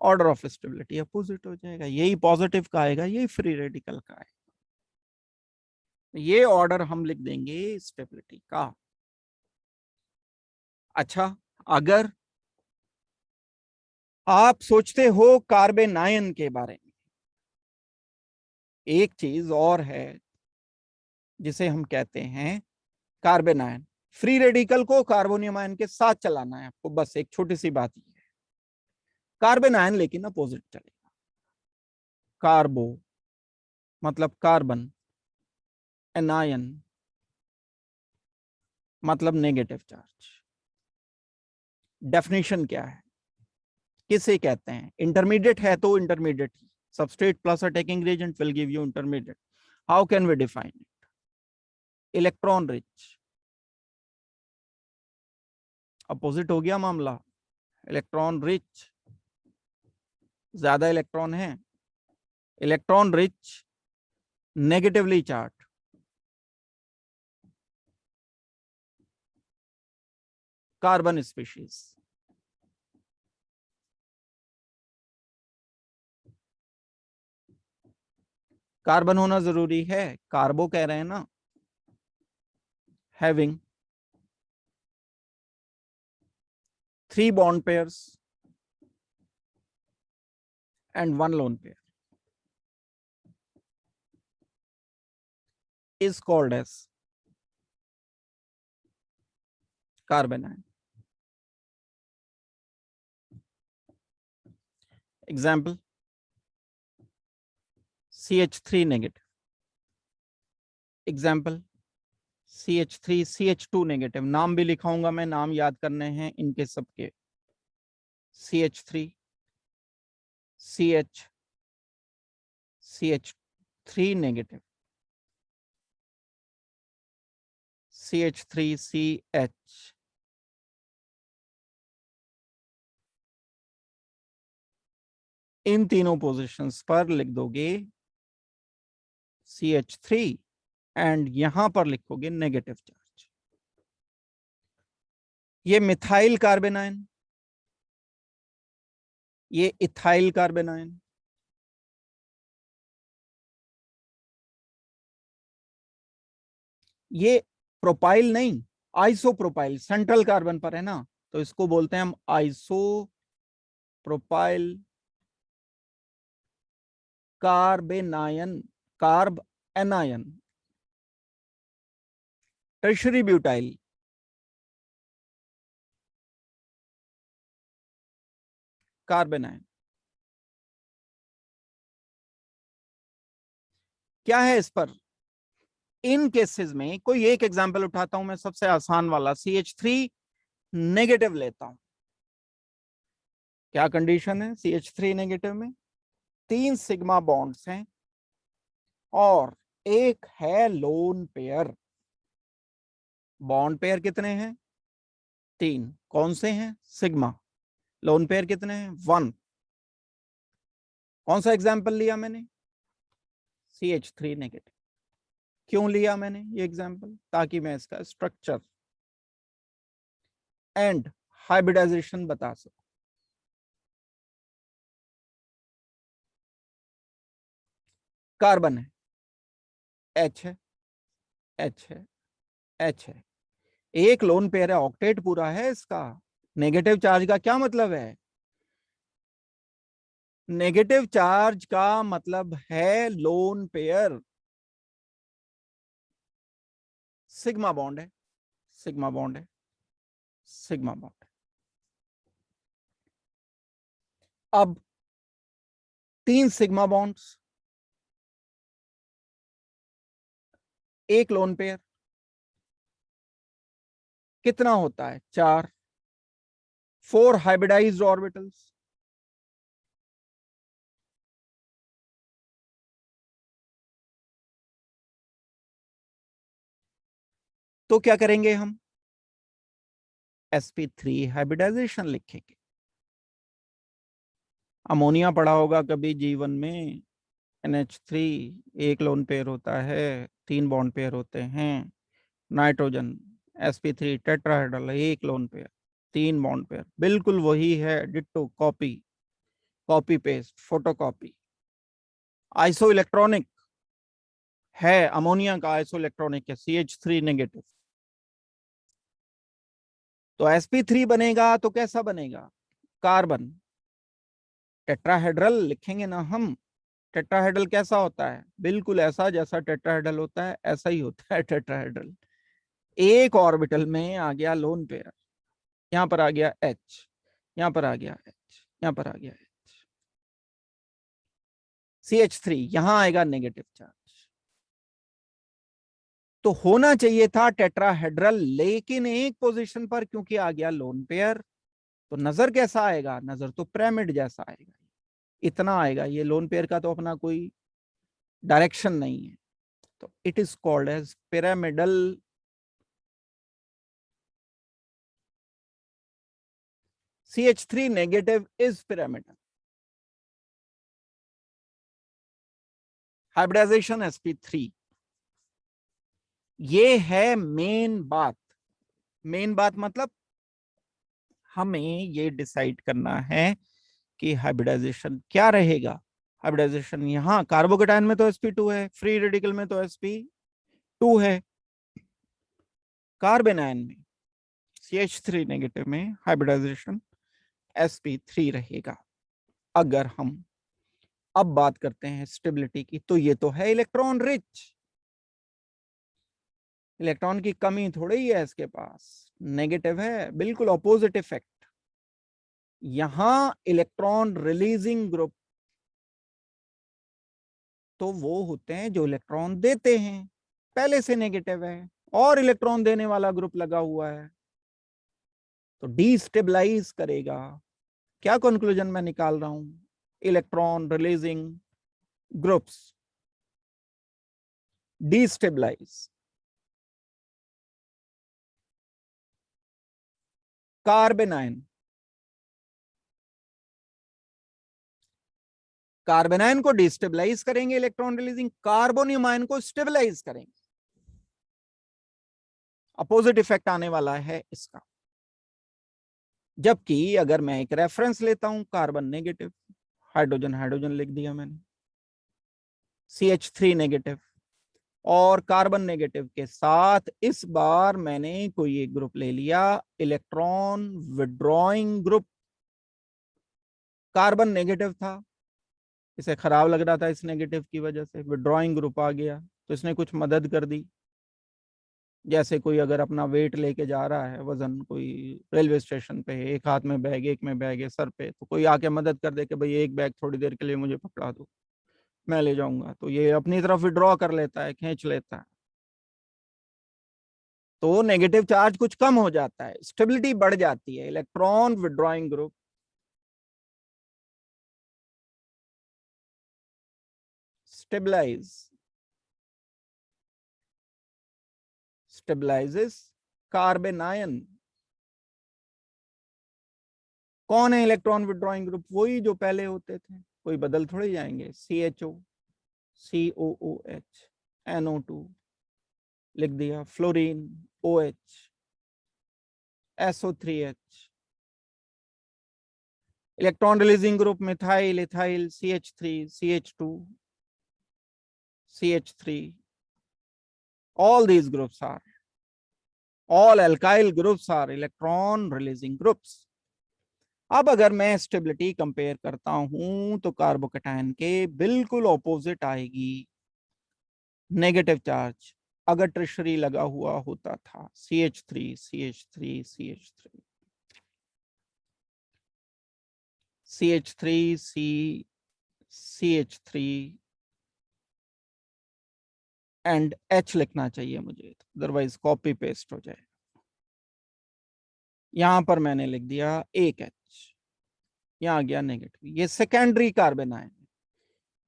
Speaker 1: ऑर्डर ऑफ स्टेबिलिटी अपोजिट हो जाएगा, यही पॉजिटिव का आएगा, यही फ्री रेडिकल का आएगा। ये ऑर्डर हम लिख देंगे स्टेबिलिटी का। अच्छा, अगर आप सोचते हो कार्बेनायन के बारे में, एक चीज और है जिसे हम कहते हैं कार्बेनायन। फ्री रेडिकल को कार्बोनियम आयन के साथ चलाना है आपको, बस एक छोटी सी बात ये है। कार्बेनायन लेकिन अपोजिट चलेगा, कार्बो मतलब कार्बन, एनायन मतलब नेगेटिव चार्ज। डेफिनेशन क्या है, किसे कहते हैं? इंटरमीडिएट है तो इंटरमीडिएट ही, substrate plus attacking reagent will give you intermediate. How can we define it? Electron rich, opposite हो गया मामला, इलेक्ट्रॉन रिच, ज्यादा इलेक्ट्रॉन है, electron rich, negatively charge, carbon species. Carbon होना जरूरी है, कार्बो कह रहे हैं ना, having 3 bond pairs and 1 lone pair is called as carbanion. Example, CH3 negative. Example, CH3 CH2 negative. नाम भी लिखाऊंगा मैं, नाम याद करने हैं इनके सबके। CH3 CH CH3 negative, CH3 CH, इन तीनों पोजीशंस पर लिख दोगे CH3 एंड यहां पर लिखोगे नेगेटिव चार्ज। ये मिथाइल कार्बेनायन, ये इथाइल कार्बेनायन, ये प्रोपाइल नहीं, आइसोप्रोपाइल, सेंट्रल कार्बन पर है ना, तो इसको बोलते हैं हम isopropyl carbanion, carb anion. Tertiary butyl, carbanion. क्या है इस पर? इन केसेस में कोई एक एग्जांपल उठाता हूं मैं, सबसे आसान वाला, CH3 नेगेटिव लेता हूं। क्या कंडीशन है CH3 नेगेटिव में? 3 सिग्मा बॉन्ड्स हैं और एक है लोन पेयर। बॉन्ड पेयर कितने हैं? 3। कौन से हैं? सिग्मा। लोन पेयर कितने हैं? 1। कौन सा एग्जाम्पल लिया मैंने? CH3 negative. क्यों लिया मैंने ये एग्जाम्पल? ताकि मैं इसका स्ट्रक्चर एंड हाइब्रिडाइजेशन बता सकूं। कार्बन है, H है, H है, H है, एक लोन पेयर है, ऑक्टेट पूरा है इसका। नेगेटिव चार्ज का क्या मतलब है? नेगेटिव चार्ज का मतलब है लोन पेयर, सिग्मा बॉन्ड है, सिग्मा बॉन्ड है, सिग्मा बॉन्ड है। अब 3 सिग्मा बॉन्ड्स, एक लोन पेयर कितना होता है? 4। 4 हाइब्रिडाइज्ड ऑर्बिटल्स। तो क्या करेंगे हम? sp3 हाइब्रिडाइजेशन लिखेंगे। अमोनिया पढ़ा होगा कभी जीवन में, NH3 एक लोन पेयर होता है, 3 बॉन्ड पेयर होते हैं। नाइट्रोजन sp3 टेट्राहेड्रल, एक लोन पेयर, 3 बॉन्ड पेयर, बिल्कुल वही है, ditto, copy, copy paste, photocopy. Iso electronic है, अमोनिया का आइसो इलेक्ट्रॉनिक है, CH3 नेगेटिव। तो sp3 बनेगा तो कैसा बनेगा? कार्बन टेट्राहेड्रल लिखेंगे ना हम। टेट्राहेड्रल कैसा होता है? बिल्कुल ऐसा जैसा टेट्राहेड्रल होता है, ऐसा ही होता है टेट्राहेड्रल। एक ऑर्बिटल में आ गया लोन पेयर, यहां पर आ गया H, यहां पर आ गया H, यहां पर आ गया H, CH3 यहां आएगा नेगेटिव चार्ज। तो होना चाहिए था टेट्राहेड्रल, लेकिन एक पोजीशन पर क्योंकि आ गया लोन पेयर, तो नजर कैसा आएगा? नजर तो पिरामिड जैसा आएगा, इतना आएगा। ये लोन पेयर का तो अपना कोई डायरेक्शन नहीं है, तो it is called as pyramidal. CH3 negative is pyramidal. Hybridization sp3, ये है मेन बात। मेन बात मतलब हमें ये डिसाइड करना है कि हाइब्रिडाइजेशन क्या रहेगा। हाइब्रिडाइजेशन यहाँ कार्बोकेटाइन में तो sp2 है, फ्री रेडिकल में तो sp2 है, कार्बन आयन में CH3 नेगेटिव में हाइब्रिडाइजेशन sp3 रहेगा। अगर हम अब बात करते हैं स्टेबिलिटी की, तो ये तो है इलेक्ट्रॉन रिच, इलेक्ट्रॉन की कमी थोड़ी ही है इसके पास, नेगेटिव है, बिल्कुल ऑपोजिट इफेक्ट। यहां इलेक्ट्रॉन रिलीजिंग ग्रुप तो वो होते हैं जो इलेक्ट्रॉन देते हैं, पहले से नेगेटिव है, और इलेक्ट्रॉन देने वाला ग्रुप लगा हुआ है, तो डीस्टेबलाइज करेगा। क्या कंक्लूजन मैं निकाल रहा हूं? Electron releasing groups destabilise carbon ion. Carbon ion को डिस्टेबलाइज करेंगे इलेक्ट्रॉन रिलीजिंग, कार्बोनियम आयन को स्टेबलाइज करेंगे। अपोजिट इफेक्ट आने वाला है इसका। जबकि अगर मैं एक रेफरेंस लेता हूं, कार्बन नेगेटिव, हाइड्रोजन हाइड्रोजन लिख दिया मैंने, CH3 नेगेटिव, और कार्बन नेगेटिव के साथ इस बार मैंने कोई एक ग्रुप ले लिया, electron withdrawing group. Carbon negative था, इसे खराब लग रहा था इस नेगेटिव की वजह से, विड्रॉइंग ग्रुप आ गया, तो इसने कुछ मदद कर दी। जैसे कोई अगर अपना वेट लेके जा रहा है, वजन, कोई रेलवे स्टेशन पे, एक हाथ में बैग, एक में बैग है सर पे, तो कोई आके मदद कर दे कि भाई एक बैग थोड़ी देर के लिए मुझे पकड़ा दो, मैं ले जाऊंगा, तो ये अपनी तरफ विड्रॉ कर लेता है, खींच लेता है, तो नेगेटिव चार्ज कुछ कम हो जाता है, स्टेबिलिटी बढ़ जाती है। Electron withdrawing group stabilize stabilizes carbanion. कौन है इलेक्ट्रॉन विड्रॉइंग ग्रुप? वही जो पहले होते थे, कोई बदल थोड़े जाएंगे। CHO, COOH, NO2 लिख दिया, fluorine, OH, SO3H, electron releasing group methyl, ethyl, CH3, CH2, CH3, all these groups are, all alkyl groups are electron releasing groups. अब अगर मैं स्टेबिलिटी कंपेयर करता हूं, तो कार्बोकेटायन के बिल्कुल ऑपोजिट आएगी, नेगेटिव चार्ज अगर ट्रिशरी लगा हुआ होता था, CH3, CH3, CH3, CH3, CH3, and H लिखना चाहिए मुझे, अदरवाइज कॉपी पेस्ट हो जाए। यहां पर मैंने लिख दिया एक H, यहां गया नेगेटिव। ये सेकेंडरी कार्बन आयन,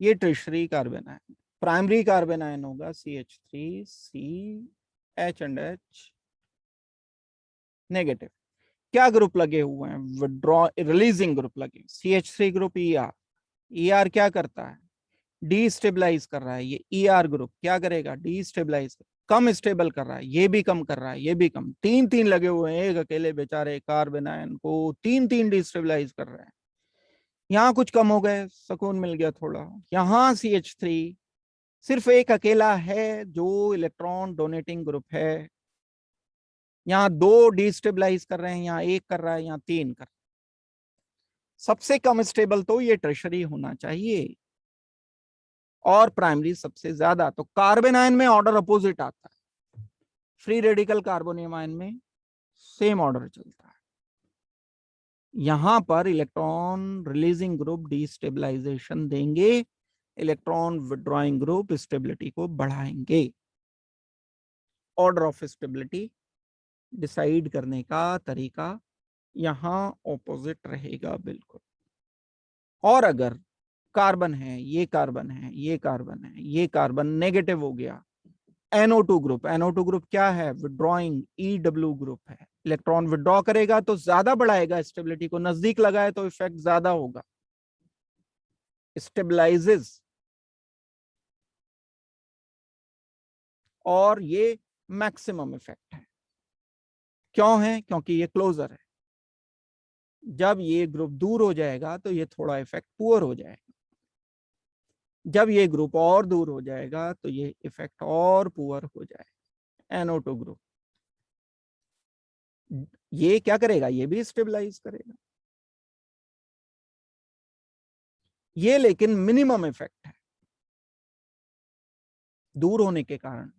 Speaker 1: ये tertiary carbon ion. Primary carbon ion होगा CH3 C H and H negative. क्या ग्रुप लगे हुए हैं? विड्रॉ रिलीजिंग ग्रुप लगे, CH3 ग्रुप ER क्या करता है? डीस्टेबलाइज कर रहा है। ये ER ग्रुप क्या करेगा? डीस्टेबलाइज, कम स्टेबल कर रहा है। ये भी कम कर रहा है, ये भी कम। तीन तीन लगे हुए हैं, एक अकेले बेचारे कार्बन आयन को तीन तीन डिस्टेबलाइज कर रहे हैं। यहाँ कुछ कम हो गए, सुकून मिल गया थोड़ा। यहाँ CH3 सिर्फ एक अकेला है जो इलेक्ट्रॉन डोनेटिंग ग्रुप है। यहाँ दो डिस्टेबलाइज कर रहे हैं, यहाँ एक कर रहा है, यहाँ तीन कर रहा है। सबसे कम स्टेबल तो ये टर्शियरी होना चाहिए, और प्राइमरी सबसे ज्यादा। तो कार्बन आयन में ऑर्डर अपोजिट आता है, फ्री रेडिकल कार्बोनियम आयन में सेम ऑर्डर चलता है। यहां पर इलेक्ट्रॉन रिलीजिंग ग्रुप डिस्टेबलाइजेशन देंगे, इलेक्ट्रॉन विड्रॉइंग ग्रुप स्टेबिलिटी को बढ़ाएंगे। ऑर्डर ऑफ स्टेबिलिटी डिसाइड करने का तरीका यहां ऑपोजिट रहेगा बिल्कुल। और अगर कार्बन है, ये कार्बन है, ये कार्बन है, ये कार्बन नेगेटिव हो गया, NO2 ग्रुप, NO2 ग्रुप क्या है? विड्रॉइंग EW ग्रुप है। इलेक्ट्रॉन विड्रॉ करेगा तो ज्यादा बढ़ाएगा स्टेबिलिटी को, नजदीक लगाए तो इफेक्ट ज्यादा होगा, स्टेबलाइजेस। और ये मैक्सिमम इफेक्ट है। क्यों है? क्योंकि ये क्लोजर है। जब ये ग्रुप दूर हो जाएगा तो ये थोड़ा इफेक्ट पुअर हो जाएगा, जब ये ग्रुप और दूर हो जाएगा तो ये इफेक्ट और पुअर हो जाएगा। NO2 ग्रुप ये क्या करेगा? ये भी स्टेबलाइज करेगा। ये लेकिन मिनिमम इफेक्ट है दूर होने के कारण।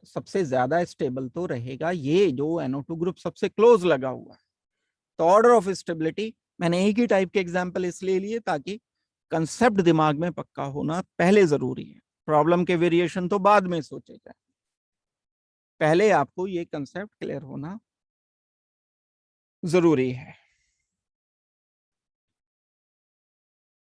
Speaker 1: सबसे ज्यादा स्टेबल तो रहेगा ये जो NO2 ग्रुप सबसे क्लोज लगा हुआ है। तो ऑर्डर ऑफ स्टेबिलिटी मैंने एक ही टाइप के एग्जांपल इसलिए लिए ताकि कंसेप्ट दिमाग में पक्का होना पहले जरूरी है। प्रॉब्लम के वेरिएशन तो बाद में सोचे जाए, पहले आपको ये कंसेप्ट क्लियर होना जरूरी है।